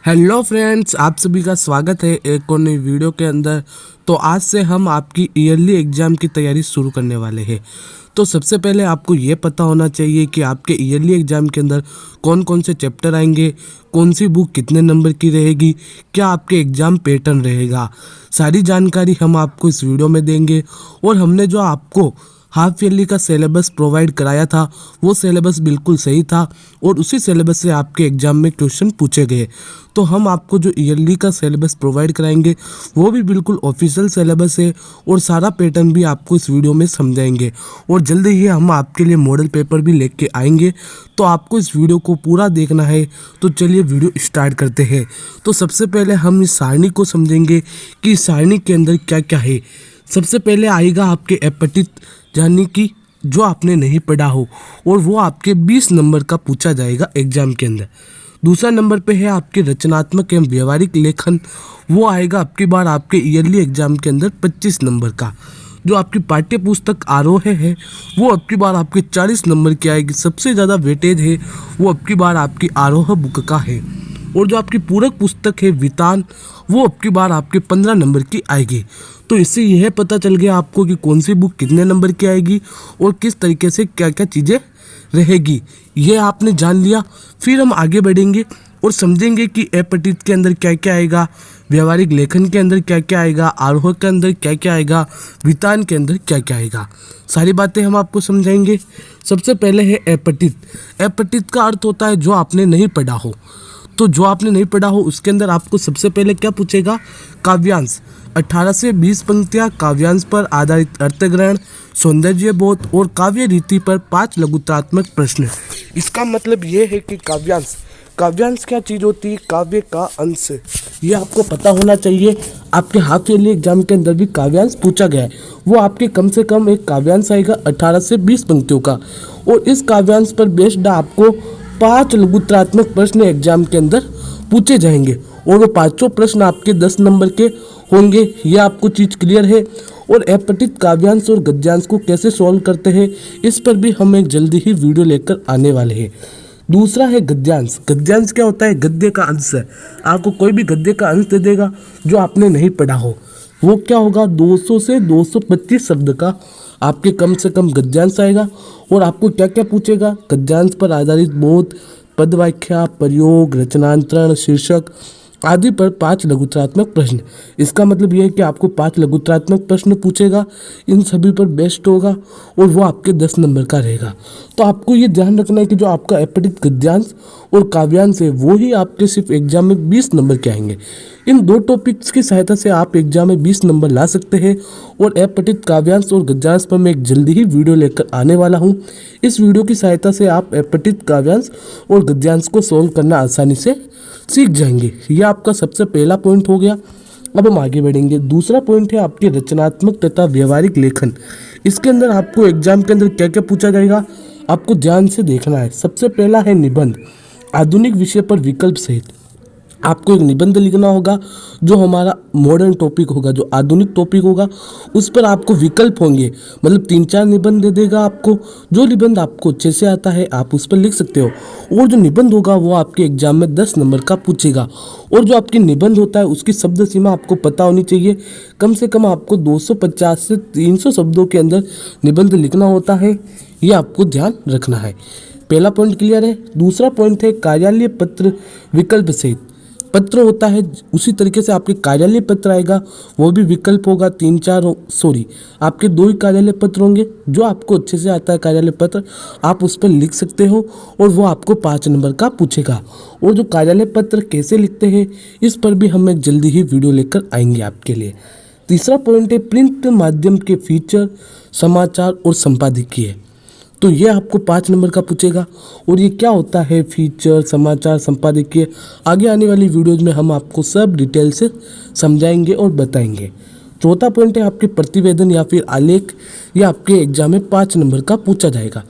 Hello friends, आप सभी का स्वागत है एक और नई वीडियो के अंदर। तो आज से हम आपकी ईयरली एग्ज़ाम की तैयारी शुरू करने वाले हैं। तो सबसे पहले आपको ये पता होना चाहिए कि आपके ईयरली एग्ज़ाम के अंदर कौन कौन से चैप्टर आएंगे, कौन सी बुक कितने नंबर की रहेगी, क्या आपके एग्ज़ाम पैटर्न रहेगा। सारी जानकारी हम आपको इस वीडियो में देंगे। और हमने जो आपको हाफ ईयरली का सिलेबस प्रोवाइड कराया था वो सिलेबस बिल्कुल सही था और उसी सिलेबस से आपके एग्ज़ाम में क्वेश्चन पूछे गए। तो हम आपको जो ईयरली का सिलेबस प्रोवाइड कराएंगे वो भी बिल्कुल ऑफिशियल सिलेबस है और सारा पैटर्न भी आपको इस वीडियो में समझाएंगे। और जल्दी ही हम आपके लिए मॉडल पेपर भी लेके आएंगे। तो आपको इस वीडियो को पूरा देखना है। तो चलिए वीडियो स्टार्ट करते हैं। तो सबसे पहले हम इस सारणी को समझेंगे कि इस सारणी के अंदर क्या क्या है। सबसे पहले आएगा आपके अपठित, यानी कि जो आपने नहीं पढ़ा हो, और वो आपके 20 नंबर का पूछा जाएगा एग्जाम के अंदर। दूसरा नंबर पे है आपके रचनात्मक एवं व्यवहारिक लेखन, वो आएगा आपकी बार आपके ईयरली एग्जाम के अंदर 25 नंबर का। जो आपकी पाठ्य पुस्तक आरोह है वो अब की बार आपके 40 नंबर की आएगी। सबसे ज़्यादा वेटेज है वो अब की बार आपकी आरोह बुक का है। और जो आपकी पूरक पुस्तक है वितान, वो अब की बार आपके 15 नंबर की आएगी। तो इससे यह पता चल गया आपको कि कौन सी बुक कितने नंबर की आएगी और किस तरीके से क्या क्या चीज़ें रहेगी, ये आपने जान लिया। फिर हम आगे बढ़ेंगे और समझेंगे कि अपठित के अंदर क्या क्या आएगा, व्यवहारिक लेखन के अंदर क्या क्या आएगा, आरोह के अंदर क्या क्या आएगा, वितान के अंदर क्या क्या आएगा। सारी बातें हम आपको समझाएंगे। सबसे पहले है अपठित। अपठित का अर्थ होता है जो आपने नहीं पढ़ा हो। तो जो आपने नहीं पढ़ा हो उसके अंदर आपको सबसे पहले क्या पूछेगा, काव्यांश। 18 से 20 पंक्तियाँ काव्यांश पर आधारित अर्थग्रहण, सौंदर्य बोध और काव्य रीति पर 5 लघुत्रात्मक प्रश्न। इसका मतलब ये है कि काव्यांश क्या चीज़ होती है, काव्य का अंश। ये आपको पता होना चाहिए। आपके हाफ ईयरली एग्जाम के अंदर भी काव्यांश पूछा गया है। वो आपके कम से कम एक काव्यांश आएगा 18 से 20 पंक्तियों का। और इस काव्यांश पर बेस्ड आपको 5 लघुत्रात्मक प्रश्न एग्जाम के अंदर पूछे जाएंगे और वो 5 प्रश्न आपके 10 नंबर के होंगे। ये आपको चीज़ क्लियर है। और अपठित काव्यांश और गद्यांश को कैसे सॉल्व करते हैं इस पर भी हम एक जल्दी ही वीडियो लेकर आने वाले हैं। दूसरा है गद्यांश। गद्यांश क्या होता है, गद्य का अंश है। आपको कोई भी गद्य का अंश दे देगा जो आपने नहीं पढ़ा हो, वो क्या होगा, 200 से 225 शब्द का आपके कम से कम गद्यांश आएगा। और आपको क्या क्या पूछेगा, गद्यांश पर आधारित बोध, पद व्याख्या, प्रयोग, रचनांतरण, शीर्षक आदि पर 5 लघुत्रात्मक प्रश्न। इसका मतलब ये है कि आपको 5 लघुत्रात्मक प्रश्न पूछेगा, इन सभी पर बेस्ट होगा और वो आपके 10 नंबर का रहेगा। तो आपको ये ध्यान रखना है कि जो आपका अपठित गद्यांश और काव्यांश है वो ही आपके सिर्फ एग्जाम में 20 नंबर के आएंगे। इन 2 टॉपिक्स की सहायता से आप एग्जाम में 20 नंबर ला सकते हैं। और अपठित काव्यांश और गद्यांश पर मैं एक जल्दी ही वीडियो लेकर आने वाला हूँ। इस वीडियो की सहायता से आप अपठित काव्यांश और गद्यांश को सॉल्व करना आसानी से सीख जाएंगे। यह आपका सबसे पहला पॉइंट हो गया। अब हम आगे बढ़ेंगे। दूसरा पॉइंट है आपके रचनात्मक तथा व्यवहारिक लेखन। इसके अंदर आपको एग्जाम के अंदर क्या क्या पूछा जाएगा, आपको ध्यान से देखना है। सबसे पहला है निबंध। आधुनिक विषय पर विकल्प सहित आपको एक निबंध लिखना होगा जो हमारा मॉडर्न टॉपिक होगा, जो आधुनिक टॉपिक होगा उस पर आपको विकल्प होंगे। मतलब 3-4 निबंध दे देगा आपको। जो निबंध आपको अच्छे से आता है आप उस पर लिख सकते हो। और जो निबंध होगा वो आपके एग्जाम में 10 नंबर का पूछेगा। और जो आपकी निबंध होता है उसकी शब्द सीमा आपको पता होनी चाहिए। कम से कम आपको 250 से 300 शब्दों के अंदर निबंध लिखना होता है। ये आपको ध्यान रखना है। पहला पॉइंट क्लियर है। दूसरा पॉइंट है कार्यालय पत्र विकल्प सहित। पत्र होता है उसी तरीके से आपके कार्यालय पत्र आएगा, वो भी विकल्प होगा। 3-4 आपके 2 ही कार्यालय पत्र होंगे। जो आपको अच्छे से आता है कार्यालय पत्र आप उस पर लिख सकते हो और वो आपको 5 नंबर का पूछेगा। और जो कार्यालय पत्र कैसे लिखते हैं इस पर भी हम एक जल्दी ही वीडियो लेकर आएंगे आपके लिए। तीसरा पॉइंट है प्रिंट माध्यम के फीचर, समाचार और संपादकीय। तो ये आपको 5 नंबर का पूछेगा। और ये क्या होता है, फीचर, समाचार, संपादकीय, आगे आने वाली वीडियोज में हम आपको सब डिटेल से समझाएंगे और बताएंगे। चौथा पॉइंट है आपके प्रतिवेदन या फिर आलेख। ये आपके एग्जाम में 5 नंबर का पूछा जाएगा।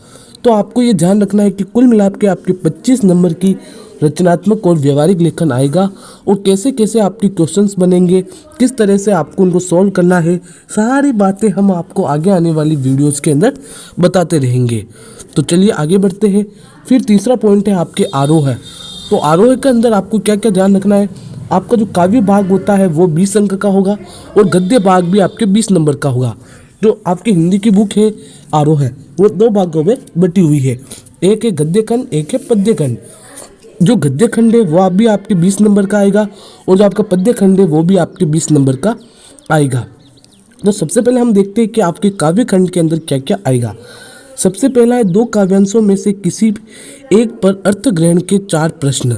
तो आपको ये ध्यान रखना है कि कुल मिलाकर के आपके 25 नंबर की रचनात्मक और व्यवहारिक लेखन आएगा। और कैसे कैसे आपकी क्वेश्चंस बनेंगे, किस तरह से आपको उनको सॉल्व करना है, सारी बातें हम आपको आगे आने वाली वीडियोस के अंदर बताते रहेंगे। तो चलिए आगे बढ़ते हैं। फिर तीसरा पॉइंट है आपके आरोह है। तो आरोह के अंदर आपको क्या क्या ध्यान रखना है, आपका जो काव्य भाग होता है वो 20 अंक का होगा और गद्य भाग भी आपके 20 नंबर का होगा। जो आपकी हिंदी की बुक है आरोह है वो 2 भागों में बटी हुई है, एक है गद्य खंड, एक है पद्य खंड। जो गद्य खंड है वो भी आपके 20 नंबर का आएगा और जो आपका पद्य खंड है वो भी आपके 20 नंबर का आएगा। तो सबसे पहले हम देखते हैं कि आपके काव्य खंड के अंदर क्या क्या आएगा। सबसे पहला है 2 काव्यांशों में से किसी एक पर अर्थ ग्रहण के 4 प्रश्न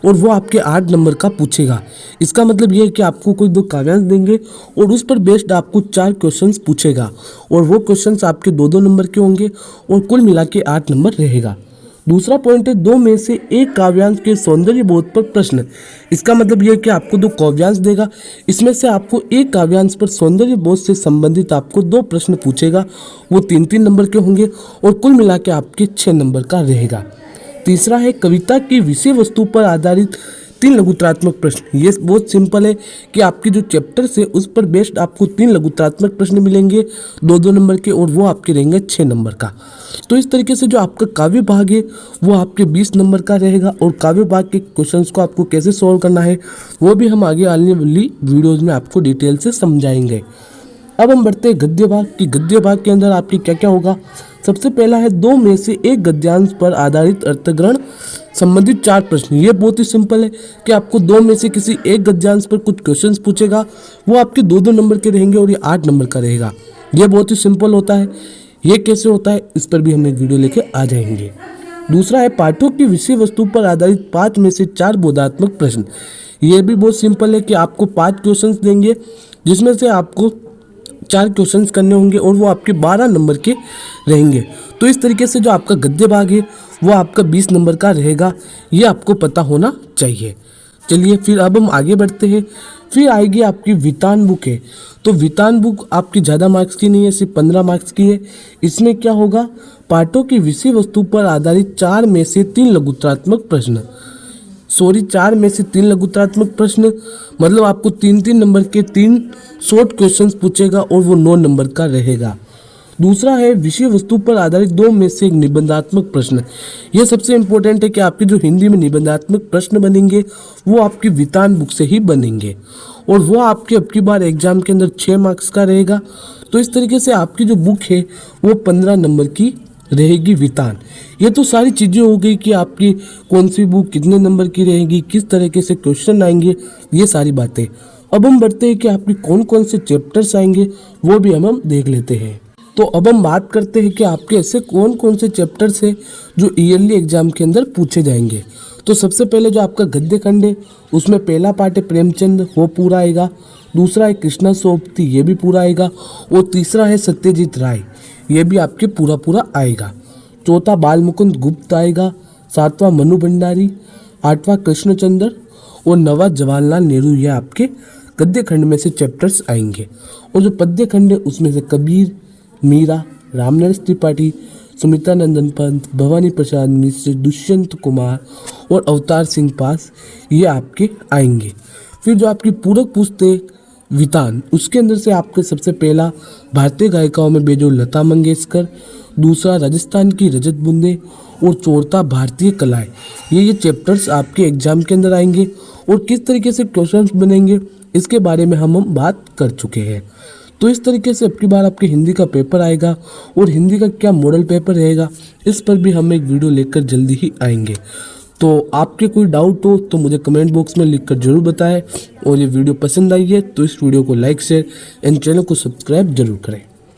और वो आपके 8 नंबर का पूछेगा। इसका मतलब ये है कि आपको कोई 2 काव्यांश देंगे और उस पर बेस्ड आपको 4 क्वेश्चंस पूछेगा और वो क्वेश्चंस आपके 2-2 नंबर के होंगे और कुल मिला के 8 नंबर रहेगा। दूसरा पॉइंट है 2 में से एक काव्यांश के सौंदर्य बोध पर प्रश्न। इसका मतलब यह है कि आपको 2 काव्यांश देगा, इसमें से आपको एक काव्यांश पर सौंदर्य बोध से संबंधित आपको 2 प्रश्न पूछेगा, वो 3-3 नंबर के होंगे और कुल मिला के आपके 6 नंबर का रहेगा। तीसरा है कविता की विषय वस्तु पर आधारित 3 लघुत्रात्मक प्रश्न। ये बहुत सिंपल है कि आपकी जो चैप्टर से उस पर बेस्ड आपको 3 लघुत्रात्मक प्रश्न मिलेंगे 2-2 नंबर के और वो आपके रहेंगे 6 नंबर का। तो इस तरीके से जो आपका काव्य भाग है वो आपके 20 नंबर का रहेगा और काव्य भाग के क्वेश्चंस को आपको कैसे सॉल्व करना है वो भी हम आगे आने वाली वीडियोज़ में आपको डिटेल से समझाएंगे। अब हम बढ़ते हैं गद्य भाग की। गद्य भाग के अंदर आपकी क्या क्या होगा। सबसे पहला है 2 में से एक गद्यांश पर आधारित अर्थग्रहण संबंधित 4 प्रश्न। ये बहुत ही सिंपल है कि आपको 2 में से किसी एक गद्यांश पर कुछ क्वेश्चंस पूछेगा, वो आपके 2-2 नंबर के रहेंगे और ये 8 नंबर का रहेगा। ये बहुत ही सिंपल होता है। ये कैसे होता है इस पर भी हम एक वीडियो लेके आ जाएंगे। दूसरा है पाठों की विषय वस्तु पर आधारित 5 में से 4 बोधात्मक प्रश्न। ये भी बहुत सिंपल है कि आपको 5 क्वेश्चंस देंगे जिसमें से आपको 4 क्वेश्चंस करने होंगे और वो आपके 12 नंबर के रहेंगे। तो इस तरीके से जो आपका गद्य भाग है वो आपका 20 नंबर का रहेगा, ये आपको पता होना चाहिए। चलिए फिर अब हम आगे बढ़ते हैं। फिर आएगी आपकी वितान बुक है। तो वितान बुक आपकी ज़्यादा मार्क्स की नहीं है, सिर्फ 15 मार्क्स की है। इसमें क्या होगा, पाठों की विषय वस्तु पर आधारित 4 में से 3 लघुत्रात्मक प्रश्न। 4 में से 3 लघुत्रात्मक प्रश्न मतलब आपको 3-3 नंबर के 3 शॉर्ट क्वेश्चंस पूछेगा और वो 9 नंबर का रहेगा। दूसरा है विषय वस्तु पर आधारित 2 में से एक निबंधात्मक प्रश्न। यह सबसे इंपॉर्टेंट है कि आपके जो हिंदी में निबंधात्मक प्रश्न बनेंगे वो आपकी वितान बुक से ही बनेंगे और वो आपके अब की बार एग्जाम के अंदर 6 मार्क्स का रहेगा। तो इस तरीके से आपकी जो बुक है वो 15 नंबर की रहेगी वितान। ये तो सारी चीज़ें हो गई कि आपकी कौन सी बुक कितने नंबर की रहेगी, किस तरीके से क्वेश्चन आएंगे, ये सारी बातें। अब हम बढ़ते हैं कि आपके कौन कौन से चैप्टर्स आएंगे वो भी हम देख लेते हैं। तो अब हम बात करते हैं कि आपके ऐसे कौन कौन से चैप्टर्स हैं जो ईयरली एग्जाम के अंदर पूछे जाएंगे। तो सबसे पहले जो आपका गद्य खंड है उसमें पहला पार्ट है प्रेमचंद, वो पूरा आएगा। दूसरा है कृष्णा सोबती, ये भी पूरा आएगा। और तीसरा है सत्यजीत राय, ये भी आपके पूरा आएगा। चौथा बाल मुकुंद गुप्त आएगा। 7वां मनु भंडारी, 8वां कृष्णचंद्र और 9वां जवाहरलाल नेहरू, ये आपके गद्य खंड में से चैप्टर्स आएंगे। और जो पद्य खंड है उसमें से कबीर, मीरा, रामनरेश त्रिपाठी, सुमित्रा नंदन पंत, भवानी प्रसाद मिश्र, दुष्यंत कुमार और अवतार सिंह पास, ये आपके आएंगे। फिर जो आपकी पूरक पुस्तक वितान, उसके अंदर से आपके सबसे पहला भारतीय गायिकाओं में बेजोड़ लता मंगेशकर, दूसरा राजस्थान की रजत बूंदें और चौथा भारतीय कलाएं, ये चैप्टर्स आपके एग्जाम के अंदर आएंगे। और किस तरीके से क्वेश्चंस बनेंगे इसके बारे में हम बात कर चुके हैं। तो इस तरीके से अब की बार आपके हिंदी का पेपर आएगा और हिंदी का क्या मॉडल पेपर रहेगा इस पर भी हम एक वीडियो लेकर जल्दी ही आएंगे। तो आपके कोई डाउट हो तो मुझे कमेंट बॉक्स में लिखकर जरूर बताएं और ये वीडियो पसंद आई है तो इस वीडियो को लाइक शेयर एंड चैनल को सब्सक्राइब जरूर करें।